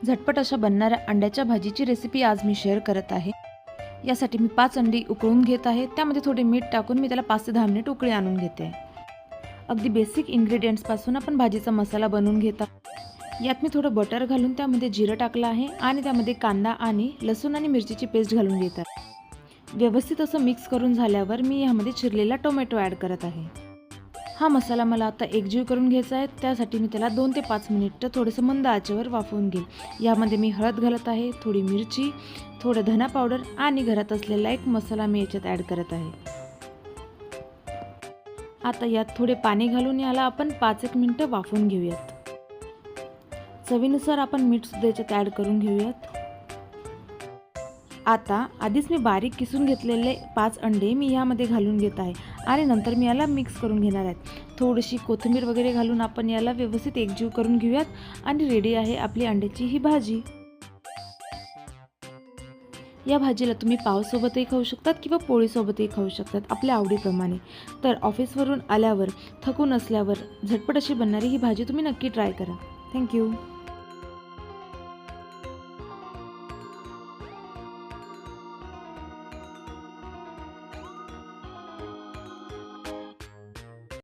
झटपट अशा बनणाऱ्या अंड्याच्या भाजीची रेसिपी आज मी शेअर करत आहे। यासाठी मी 5 अंडी उकळून घेत आहे। त्यामध्ये थोडे मीठ टाकून मी त्याला 5 ते 10 मिनिट उकळी आणून घेते। अगदी बेसिक इन्ग्रेडियंट्स पासून आपण भाजीचा मसाला बनवून घेता। यात मी थोडं बटर घालून त्यामध्ये जिरं टाकलं आहे आणि त्यामध्ये कांदा आणि लसूण आणि मिरचीची पेस्ट घालून घेत आहे। व्यवस्थित असं मिक्स करून झाल्यावर मी यामध्ये चिरलेला टोमॅटो ॲड करत आहे। हा मसाला मला आता एकजीव करून घ्यायचा आहे। त्यासाठी मी त्याला 2 ते 5 मिनिट थोडंसं मंद आचेवर वाफवून घेईल। यामध्ये मी हळद घालत आहे, थोडी मिरची, थोडं धना पावडर आणि घरात असलेला एक मसाला मी याच्यात ॲड करत आहे। आता यात थोडे पाणी घालून याला आपण 5-1 मिनिटं वाफवून घेऊयात। चवीनुसार आपण मीठ सुद्धा याच्यात ॲड करून घेऊयात। आता आधीच मी बारीक किसून घेतलेले 5 अंडे मी यामध्ये घालून घेत आहे आणि नंतर मी याला मिक्स करून घेणार आहे। थोडीशी कोथिंबीर वगैरे घालून आपण याला व्यवस्थित एकजीव करून घेऊयात आणि रेडी आहे आपली अंड्याची ही भाजी। या भाजीला तुम्ही पावसोबतही खाऊ शकतात किंवा पोळीसोबतही खाऊ शकतात, आपल्या आवडीप्रमाणे। तर ऑफिसवरून आल्यावर थकून असल्यावर झटपट अशी बनणारी ही भाजी तुम्ही नक्की ट्राय करा। थँक्यू।